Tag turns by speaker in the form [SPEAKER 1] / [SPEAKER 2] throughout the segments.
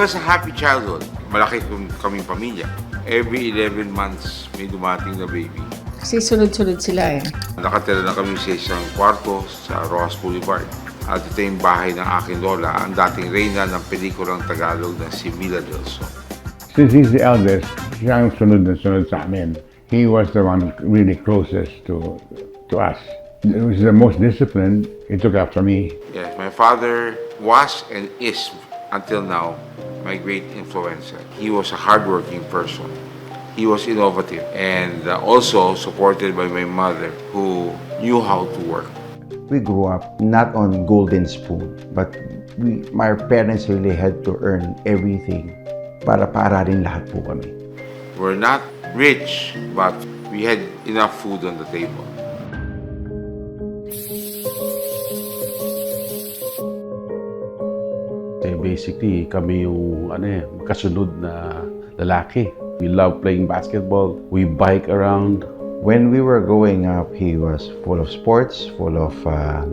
[SPEAKER 1] was a happy childhood. Malaki kaming pamilya. Every 11 months, may dumating na baby.
[SPEAKER 2] Kasi sunod-sunod sila eh.
[SPEAKER 1] Nakatira na kami sa isang kwarto sa Rojas Boulevard. At ito yung bahay ng aking lola, ang dating reyna ng pelikulang Tagalog na si Mila Del Sol.
[SPEAKER 3] Since he's the eldest, siya ang sunod na sunod sa amin. He was the one really closest to us. He was the most disciplined. He took after me.
[SPEAKER 1] Yes, my father was and is, until now, my great influencer. He was a hardworking person. He was innovative and also supported by my mother who knew how to work.
[SPEAKER 4] We grew up not on golden spoon, but my parents really had to earn everything para paararin lahat po kami.
[SPEAKER 1] We're not rich, but we had enough food on the table.
[SPEAKER 5] Basically, kami yung kasunod na lalaki. We love playing basketball. We bike around.
[SPEAKER 4] When we were growing up, he was full of sports, full of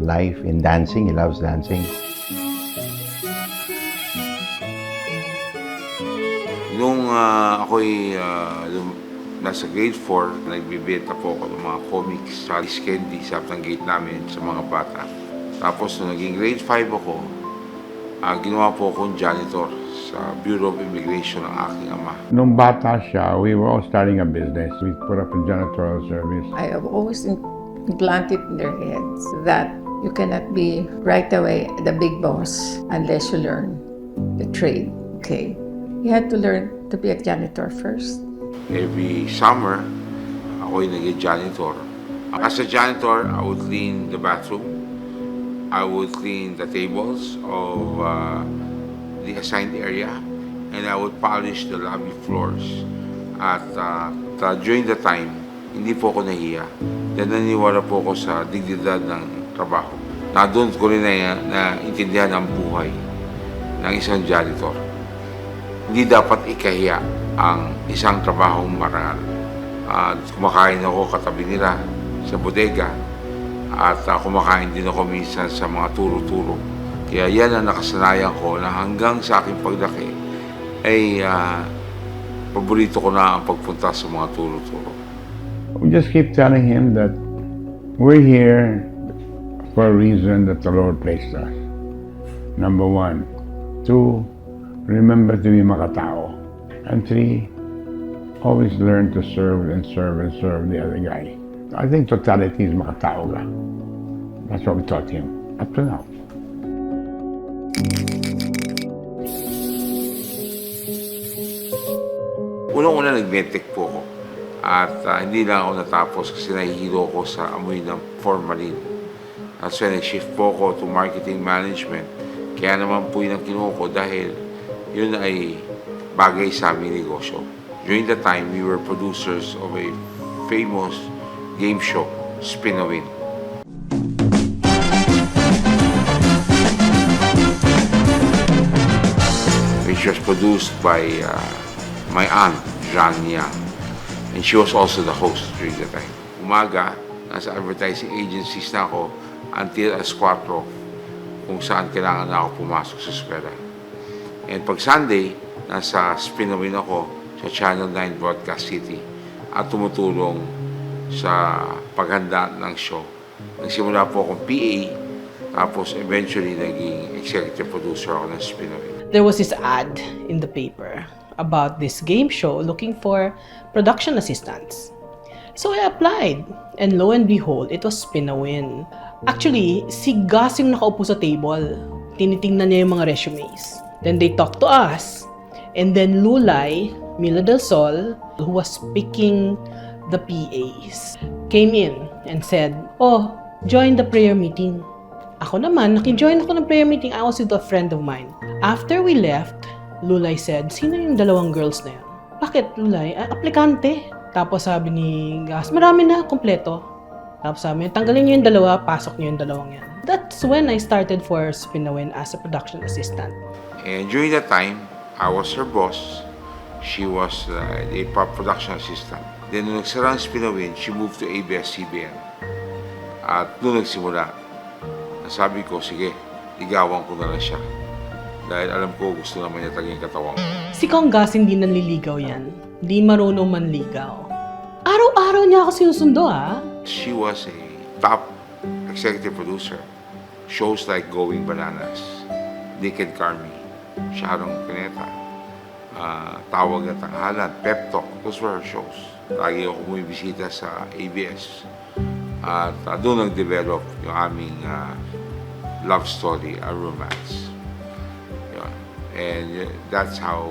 [SPEAKER 4] life in dancing. He loves dancing.
[SPEAKER 1] Nung ako'y nasa grade 4, nagbibenta po ako ng mga comics sa candy sa ng gate namin sa mga bata. Tapos nung naging grade 5 ako, ginawa po akong janitor sa Bureau of Immigration ng aking ama.
[SPEAKER 3] Nung bata siya, we were all starting a business. We put up a janitorial service.
[SPEAKER 2] I have always implanted in their heads that you cannot be right away the big boss unless you learn the trade. Okay? You had to learn to be a janitor first.
[SPEAKER 1] Every summer, ako'y naging janitor. As a janitor, I would clean the bathroom. I would clean the tables of the assigned area, and I would polish the lobby floors. At during the time, hindi po ako nahiya. Dahil naniwala po ako sa dignidad ng trabaho. Na doon ko rin na intindihan ang buhay ng isang janitor. Hindi dapat ikahiya ang isang trabahong marangal. Kumakain ako katabi nila sa bodega. At kumakain din ako minsan sa mga turo-turo. Kaya yan ang nakasanayan ko na hanggang sa aking paglaki ay paborito ko na ang pagpunta sa mga turo-turo.
[SPEAKER 3] We just keep telling him that we're here for a reason that the Lord placed us. Number 1. 2, remember to be makatao. And 3, always learn to serve and serve and serve the other guy. I think totality is makatao ka. That's what we taught him up to now.
[SPEAKER 1] Unang-una nag-medtech po ako. At hindi lang ako natapos kasi nahihilo ko sa amoy ng formalin. At so nag-shift po ako to marketing management. Kaya naman po yun ang kinuha ko dahil yun ay bagay sa aming negosyo. During that time, we were producers of a famous game show, Spin a Win. Which was produced by my aunt, Jean Yang. And she was also the host during the time. Umaga, nasa advertising agencies na ako until as 4 kung saan kailangan na ako pumasok sa eskwela. And pag Sunday, nasa Spin a Win ako sa Channel 9 Broadcast City at tumutulong sa paghanda ng show. Nagsimula po akong PA, tapos eventually naging executive producer ako ng Spin a Win.
[SPEAKER 6] There was this ad in the paper about this game show looking for production assistants. So I applied, and lo and behold, it was Spin a Win. Actually, si Gus yung nakaupo sa table. Tinitingnan niya yung mga resumes. Then they talked to us. And then Lulay, Mila Del Sol, who was picking the PAs, came in and said, "Oh, join the prayer meeting." Ako naman, nakijoin ako ng prayer meeting. I was with a friend of mine. After we left, Lulay said, "Sino yung dalawang girls na yun?" "Bakit, Lulay? Aplikante." Tapos sabi ni Gas, "Marami na, kompleto." Tapos sabi niya, "Tanggalin niyo yung dalawa, pasok niyo yung dalawang yan." That's when I started for Spin a Win as a production assistant.
[SPEAKER 1] And during that time, I was her boss. She was a production assistant. Then nung nagsara ang Spin a Win, she moved to ABS-CBN. At nung nagsimula, nasabi ko, sige, ligawan ko na lang siya. Dahil alam ko gusto naman niya taging katawan ko.
[SPEAKER 6] Si Konggas hindi nanliligaw yan. Hindi marunong manligaw. Araw-araw niya ako sinusundo, ha?
[SPEAKER 1] She was a top executive producer. Shows like Going Bananas, Dick and Carmi, Sharon Cuneta, Tawag at Tanghalan, Pep Talk. Those were her shows. Lagi ako bumibisita sa ABS. At doon nag-develop yung aming love story, a romance. Yun. And that's how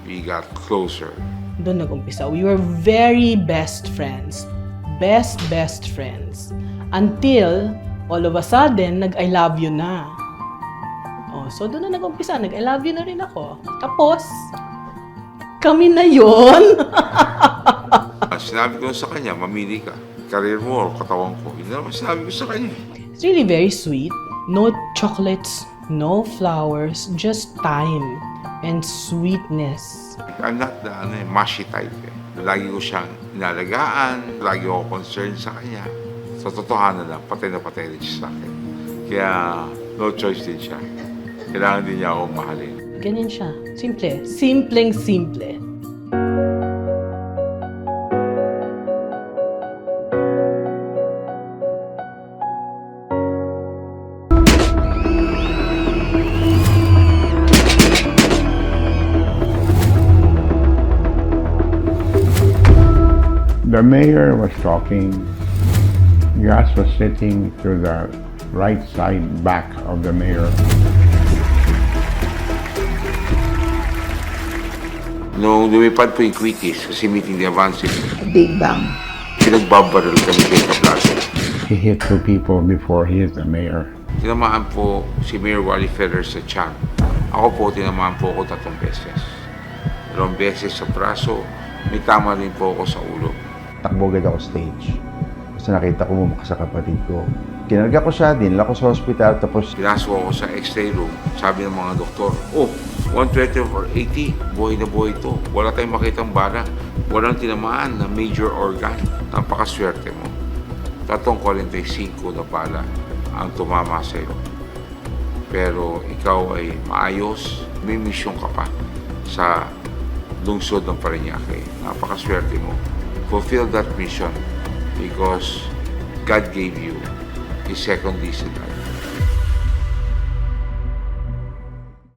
[SPEAKER 1] we got closer.
[SPEAKER 6] Doon nag-umpisa. We were very best friends. Best friends. Until, all of a sudden, nag-I love you na. Oh, so doon na nag-umpisa. Nag-I love you na rin ako. Tapos, kami na yon.
[SPEAKER 1] Sinabi ko sa kanya, mamili ka. Career mo o katawan ko. Yun naman sinabi ko sa kanya.
[SPEAKER 6] It's really very sweet. No chocolates, no flowers, just time and sweetness.
[SPEAKER 1] I'm not the mushy type. Lagi ko siyang inalagaan, lagi ako concerned sa kanya. Sa totohanan lang, patay na patay rin siya sa akin. Kaya no choice din siya. Kailangan din niya akong mahalin.
[SPEAKER 6] Ganyan siya. Simple. Simpleng-simple.
[SPEAKER 3] The mayor was talking. Gas was sitting to the right side back of the mayor.
[SPEAKER 1] Nung lumipad po yung quickies, kasi meeting the advances,
[SPEAKER 2] Big Bang.
[SPEAKER 1] pinagbabaril kami kay Kaplaza.
[SPEAKER 3] He hit 2 people before he hit the mayor.
[SPEAKER 1] Tinamaan po si Mayor Wally Ferrer sa tiyan. Ako po, tinamaan po ako 3 beses. 2 beses sa braso, may tama rin po ako sa ulo.
[SPEAKER 4] Takbo agad ako stage. Kasi nakita ko bumaka sa kapatid ko. Kinarga ko siya, dinala ko sa hospital, tapos
[SPEAKER 1] Pinasok ako sa x-ray room. Sabi ng mga doktor, oh, 120/80, buhay na buhay ito. Wala tayong makitang bala. Walang tinamaan na major organ. Napakaswerte mo. 345 na bala ang tumama sa'yo. Pero ikaw ay maayos, may misyon ka pa sa lungsod ng Parañaque. Napakaswerte mo. Fulfill that mission because God gave you a second lease in life.